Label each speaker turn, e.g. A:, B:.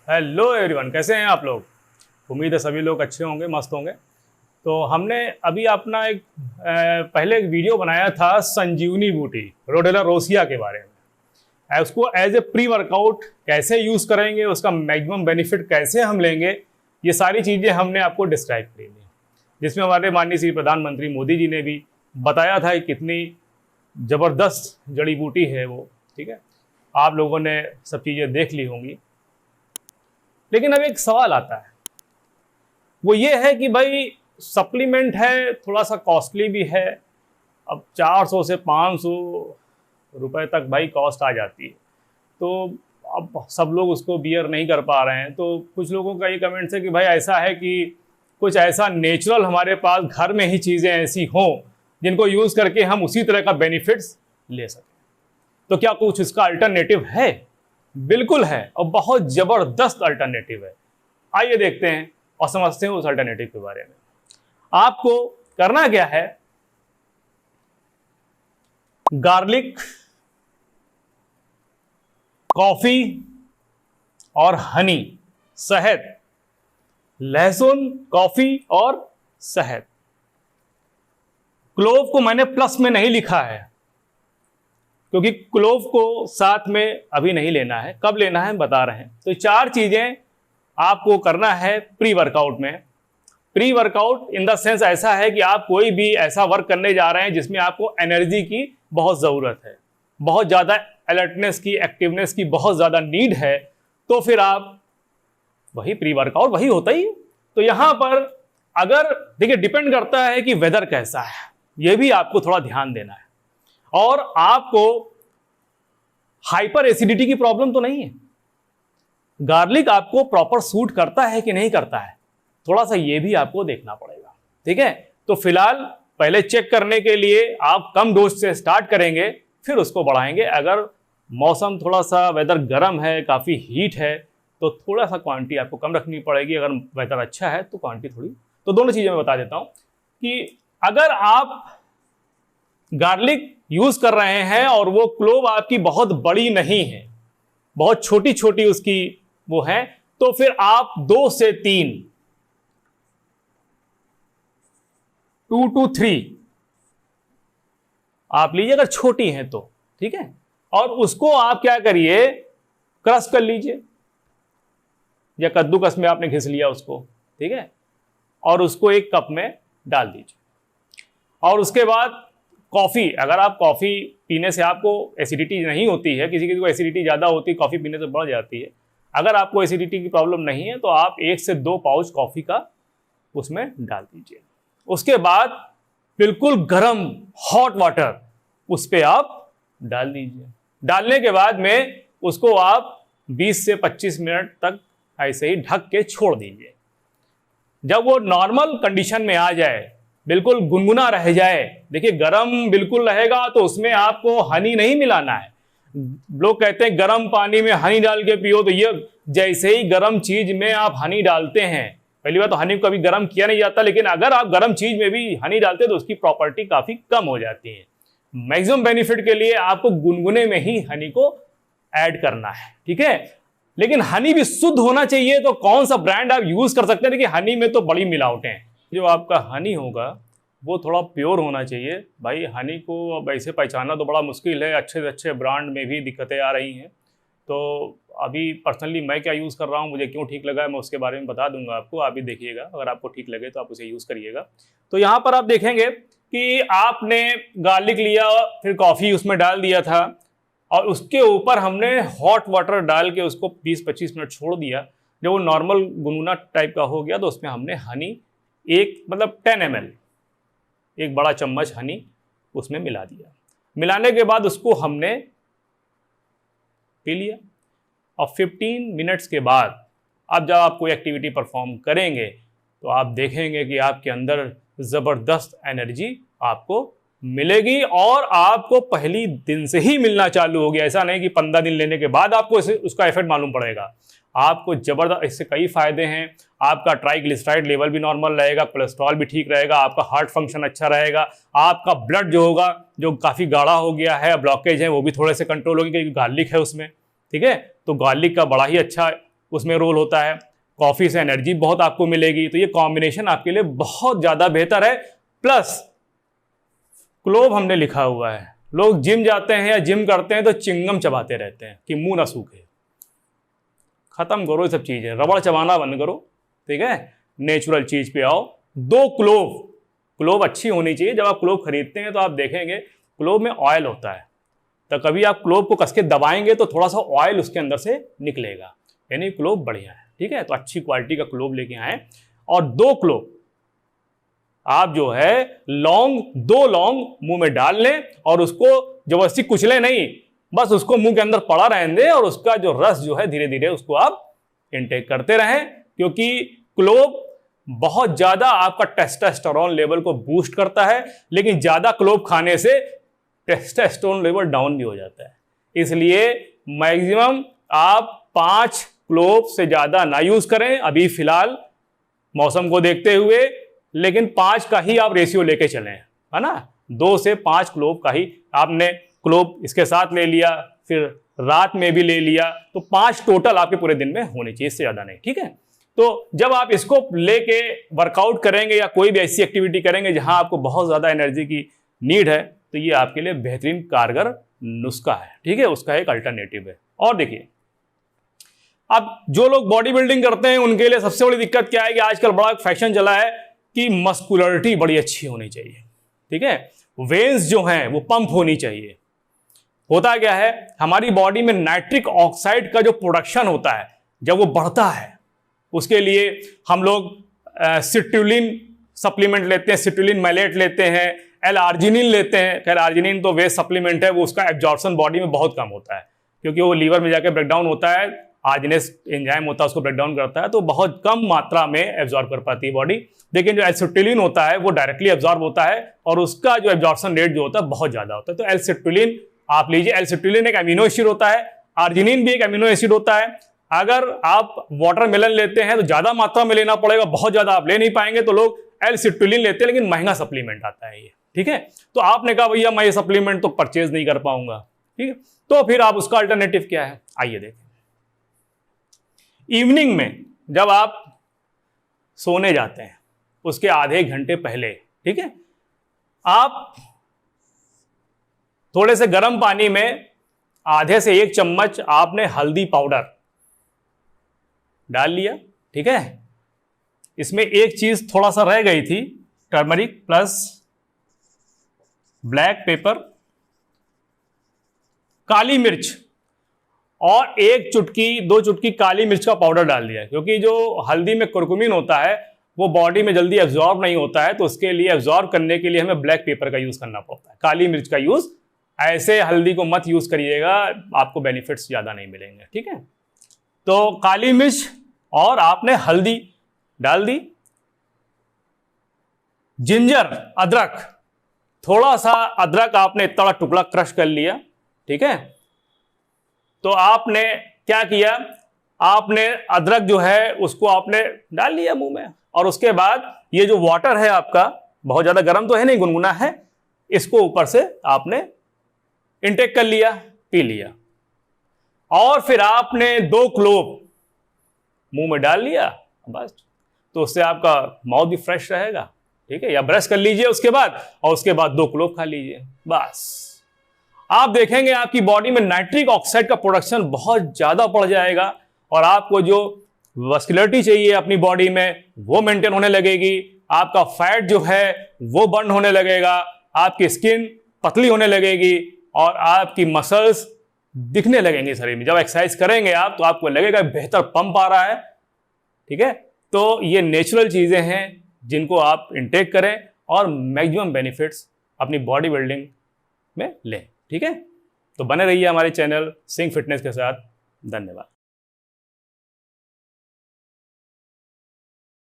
A: Hello everyone, कैसे हैं आप लोग। उम्मीद है सभी लोग अच्छे होंगे, मस्त होंगे। तो हमने अभी अपना पहले एक वीडियो बनाया था संजीवनी बूटी रोडेला रोसिया के बारे में। उसको एज ए प्री वर्कआउट कैसे यूज़ करेंगे, उसका मैक्सिमम बेनिफिट कैसे हम लेंगे, ये सारी चीज़ें हमने आपको डिस्क्राइब करी थी, जिसमें हमारे माननीय श्री प्रधानमंत्री मोदी जी ने भी बताया था कि कितनी ज़बरदस्त जड़ी बूटी है वो। ठीक है, आप लोगों ने सब चीज़ें देख ली होंगी। लेकिन अब एक सवाल आता है, वो ये है कि भाई सप्लीमेंट है, थोड़ा सा कॉस्टली भी है। अब 400 से 500 रुपए तक भाई कॉस्ट आ जाती है, तो अब सब लोग उसको बियर नहीं कर पा रहे हैं। तो कुछ लोगों का ये कमेंट्स है कि भाई ऐसा है कि कुछ ऐसा नेचुरल हमारे पास घर में ही चीज़ें ऐसी हों जिनको यूज़ करके हम उसी तरह का बेनिफिट्स ले सकें। तो क्या कुछ इसका अल्टरनेटिव है? बिल्कुल है, और बहुत ज़बरदस्त अल्टरनेटिव है। आइए देखते हैं और समझते हैं उस अल्टरनेटिव के बारे में। आपको करना क्या है, गार्लिक, कॉफी और हनी, शहद, लहसुन, कॉफी और शहद। क्लोव को मैंने प्लस में नहीं लिखा है क्योंकि क्लोव को साथ में अभी नहीं लेना है, कब लेना है बता रहे हैं। तो 4 चीजें आपको करना है प्री वर्कआउट में। Pre workout in the sense ऐसा है कि आप कोई भी ऐसा वर्क करने जा रहे हैं जिसमें आपको एनर्जी की बहुत ज़रूरत है, बहुत ज़्यादा अलर्टनेस की, एक्टिवनेस की बहुत ज़्यादा नीड है, तो फिर आप वही प्री वर्कआउट वही होता ही है। तो यहाँ पर अगर देखिए, डिपेंड करता है कि वेदर कैसा है, ये भी आपको थोड़ा ध्यान देना है। और आपको हाइपर एसिडिटी की प्रॉब्लम तो नहीं है, गार्लिक आपको प्रॉपर सूट करता है कि नहीं करता है, थोड़ा सा ये भी आपको देखना पड़ेगा। ठीक है, तो फिलहाल पहले चेक करने के लिए आप कम डोज से स्टार्ट करेंगे, फिर उसको बढ़ाएंगे। अगर मौसम थोड़ा सा वेदर गर्म है, काफ़ी हीट है, तो थोड़ा सा क्वांटिटी आपको कम रखनी पड़ेगी। अगर वेदर अच्छा है तो क्वांटिटी थोड़ी। तो दोनों चीज़ें मैं बता देता हूँ कि अगर आप गार्लिक यूज़ कर रहे हैं और वो क्लोव आपकी बहुत बड़ी नहीं है, बहुत छोटी छोटी उसकी वो है, तो फिर आप 2 से 3, 2 to 3 आप लीजिए अगर छोटी हैं तो। ठीक है, और उसको आप क्या करिए, क्रश कर लीजिए या कद्दूकस में आपने घिस लिया उसको। ठीक है, और उसको एक कप में डाल दीजिए। और उसके बाद कॉफ़ी, अगर आप कॉफ़ी पीने से आपको एसिडिटी नहीं होती है, किसी किसी को एसिडिटी ज़्यादा होती है, कॉफ़ी पीने से बढ़ जाती है। अगर आपको एसिडिटी की प्रॉब्लम नहीं है तो आप 1 से 2 पाउच कॉफ़ी का उसमें डाल दीजिए। उसके बाद बिल्कुल गर्म हॉट वाटर उस पर आप डाल दीजिए। डालने के बाद में उसको आप 20 से 25 मिनट तक ऐसे ही ढक के छोड़ दीजिए। जब वो नॉर्मल कंडीशन में आ जाए, बिल्कुल गुनगुना रह जाए, देखिए गरम बिल्कुल रहेगा तो उसमें आपको हनी नहीं मिलाना है। लोग कहते हैं गर्म पानी में हनी डाल के पियो, तो ये जैसे ही गर्म चीज में आप हनी डालते हैं, पहली बात तो हनी को कभी गर्म किया नहीं जाता, लेकिन अगर आप गर्म चीज में भी हनी डालते हैं तो उसकी प्रॉपर्टी काफी कम हो जाती है। मैक्सिमम बेनिफिट के लिए आपको गुनगुने में ही हनी को ऐड करना है। ठीक है, लेकिन हनी भी शुद्ध होना चाहिए। तो कौन सा ब्रांड आप यूज कर सकते हैं? देखिए हनी में तो बड़ी मिलावटें हैं। जो आपका हनी होगा वो थोड़ा प्योर होना चाहिए भाई। हनी को अब ऐसे पहचानना तो बड़ा मुश्किल है, अच्छे से अच्छे ब्रांड में भी दिक्कतें आ रही हैं। तो अभी पर्सनली मैं क्या यूज़ कर रहा हूँ, मुझे क्यों ठीक लगा है, मैं उसके बारे में बता दूंगा आपको, आप भी देखिएगा। अगर आपको ठीक लगे तो आप उसे यूज़ करिएगा। तो यहाँ पर आप देखेंगे कि आपने गार्लिक लिया, फिर कॉफ़ी उसमें डाल दिया था, और उसके ऊपर हमने हॉट वाटर डाल के उसको 20-25 मिनट छोड़ दिया। जब वो नॉर्मल गुनगुना टाइप का हो गया तो उसमें हमने हनी एक मतलब 10 ml, एक बड़ा चम्मच हनी उसमें मिला दिया। मिलाने के बाद उसको हमने पी लिया। और 15 मिनट्स के बाद अब जब आप कोई एक्टिविटी परफॉर्म करेंगे तो आप देखेंगे कि आपके अंदर ज़बरदस्त एनर्जी आपको मिलेगी, और आपको पहली दिन से ही मिलना चालू हो गया। ऐसा नहीं कि 15 दिन लेने के बाद आपको उसका इफेक्ट मालूम पड़ेगा। आपको ज़बरदस्त इससे कई फ़ायदे हैं। आपका ट्राइग्लिसराइड लेवल भी नॉर्मल रहेगा, कोलेस्ट्रॉल भी ठीक रहेगा, आपका हार्ट फंक्शन अच्छा रहेगा, आपका ब्लड जो होगा, जो काफ़ी गाढ़ा हो गया है, ब्लॉकेज है, वो भी थोड़े से कंट्रोल होगी क्योंकि गार्लिक है उसमें। ठीक है, तो गार्लिक का बड़ा ही अच्छा उसमें रोल होता है, कॉफ़ी से एनर्जी बहुत आपको मिलेगी। तो ये कॉम्बिनेशन आपके लिए बहुत ज़्यादा बेहतर है। प्लस क्लोव हमने लिखा हुआ है, लोग जिम जाते हैं या जिम करते हैं तो चिंगम चबाते रहते हैं कि मुंह ना सूखे। खत्म करो ये सब चीज़ें, रबड़ चबाना बंद करो, ठीक है, नेचुरल चीज़ पे आओ। 2 क्लोव अच्छी होनी चाहिए। जब आप क्लोव खरीदते हैं तो आप देखेंगे क्लोव में ऑयल होता है, तो कभी आप क्लोव को कस के दबाएंगे तो थोड़ा सा ऑयल उसके अंदर से निकलेगा, यानी क्लोव बढ़िया है, ठीक है। तो अच्छी क्वालिटी का क्लोव लेके आए और 2 क्लोव आप जो है दो लौंग मुंह में डाल लें और उसको जबरदस्ती कुचले नहीं, बस उसको मुंह के अंदर पड़ा रहने दें और उसका जो रस जो है धीरे धीरे उसको आप इनटेक करते रहें, क्योंकि क्लोव बहुत ज्यादा आपका टेस्टोस्टेरोन लेवल को बूस्ट करता है, लेकिन ज्यादा क्लोव खाने से टेस्टोस्टेरोन लेवल डाउन भी हो जाता है। इसलिए मैक्सिमम आप 5 क्लोव से ज्यादा ना यूज करें अभी फिलहाल मौसम को देखते हुए, लेकिन 5 का ही आप रेशियो लेके चलें, है ना। 2 से 5 क्लोव का ही आपने क्लोव इसके साथ ले लिया, फिर रात में भी ले लिया, तो 5 टोटल आपके पूरे दिन में होने चाहिए, इससे ज्यादा नहीं, ठीक है। तो जब आप इसको लेके वर्कआउट करेंगे या कोई भी ऐसी एक्टिविटी करेंगे जहां आपको बहुत ज्यादा एनर्जी की नीड है, तो ये आपके लिए बेहतरीन कारगर नुस्खा है, ठीक है, उसका एक अल्टरनेटिव है। और देखिए, अब जो लोग बॉडी बिल्डिंग करते हैं उनके लिए सबसे बड़ी दिक्कत क्या है कि आजकल बड़ा फैशन चला है कि मस्कुलरिटी बड़ी अच्छी होनी चाहिए, ठीक है, वेन्स जो हैं वो पंप होनी चाहिए। होता क्या है, हमारी बॉडी में नाइट्रिक ऑक्साइड का जो प्रोडक्शन होता है जब वो बढ़ता है, उसके लिए हम लोग सिट्रुलिन सप्लीमेंट लेते हैं, सिट्रुलिन मैलेट लेते हैं, एल-आर्जिनिन लेते हैं। एल-आर्जिनिन तो वेस्ट सप्लीमेंट है, वो उसका एब्जॉर्प्शन बॉडी में बहुत कम होता है क्योंकि वो लीवर में जाकर ब्रेकडाउन होता है, आर्जिनेस एंजाइम होता है उसको ब्रेकडाउन करता है, तो बहुत कम मात्रा में एब्जॉर्ब कर पाती है बॉडी। लेकिन जो एल-सिट्रुलिन होता है वो डायरेक्टली एब्जॉर्ब होता है और उसका जो एब्जॉर्प्शन रेट जो होता है बहुत ज्यादा होता है। तो एल-सिट्रुलिन आप लीजिए, एल-सिट्रुलिन एक अमीनो एसिड होता है, आर्जिनिन भी एक अमीनो एसिड होता है। अगर आप वाटरमेलन लेते हैं तो ज्यादा मात्रा में लेना पड़ेगा, बहुत ज्यादा आप ले नहीं पाएंगे, तो लोग एल-सिट्रुलिन लेते हैं, लेकिन महंगा सप्लीमेंट आता है ये, ठीक है। तो आपने कहा भैया मैं ये सप्लीमेंट तो परचेज नहीं कर पाऊंगा, ठीक है, तो फिर आप उसका अल्टरनेटिव क्या है, आइए देखें। इवनिंग में जब आप सोने जाते हैं उसके आधे घंटे पहले, ठीक है, आप थोड़े से गर्म पानी में आधे से 1 चम्मच आपने हल्दी पाउडर डाल लिया, ठीक है। इसमें एक चीज थोड़ा सा रह गई थी, टर्मरिक प्लस ब्लैक पेपर, काली मिर्च और 1 चुटकी 2 चुटकी काली मिर्च का पाउडर डाल दिया, क्योंकि जो हल्दी में कुरकुमिन होता है वो बॉडी में जल्दी एब्जॉर्ब नहीं होता है, तो उसके लिए एब्जॉर्ब करने के लिए हमें ब्लैक पेपर का यूज करना पड़ता है, काली मिर्च का यूज। ऐसे हल्दी को मत यूज करिएगा, आपको बेनिफिट्स ज्यादा नहीं मिलेंगे, ठीक है। तो काली मिर्च और आपने हल्दी डाल दी, जिंजर अदरक, थोड़ा सा अदरक आपने इतना बड़ा टुकड़ा क्रश कर लिया, ठीक है। तो आपने क्या किया, आपने अदरक जो है उसको आपने डाल लिया मुंह में, और उसके बाद ये जो वाटर है आपका बहुत ज्यादा गर्म तो है नहीं, गुनगुना है, इसको ऊपर से आपने इंटेक कर लिया, पी लिया। और फिर आपने 2 क्लोव मुंह में डाल लिया, बस। तो उससे आपका माउथ भी फ्रेश रहेगा, ठीक है। या ब्रश कर लीजिए उसके बाद, और उसके बाद 2 क्लोव खा लीजिए, बस। आप देखेंगे आपकी बॉडी में नाइट्रिक ऑक्साइड का प्रोडक्शन बहुत ज्यादा बढ़ जाएगा और आपको जो मस्कुलरिटी चाहिए अपनी बॉडी में वो मेंटेन होने लगेगी, आपका फैट जो है वो बर्न होने लगेगा, आपकी स्किन पतली होने लगेगी और आपकी मसल्स दिखने लगेंगे शरीर में। जब एक्सरसाइज करेंगे आप तो आपको लगेगा बेहतर पंप आ रहा है, ठीक है। तो ये नेचुरल चीजें हैं जिनको आप इंटेक करें और मैक्सिमम बेनिफिट्स अपनी बॉडी बिल्डिंग में लें, ठीक है। तो बने रहिए हमारे चैनल सिंह फिटनेस के साथ। धन्यवाद।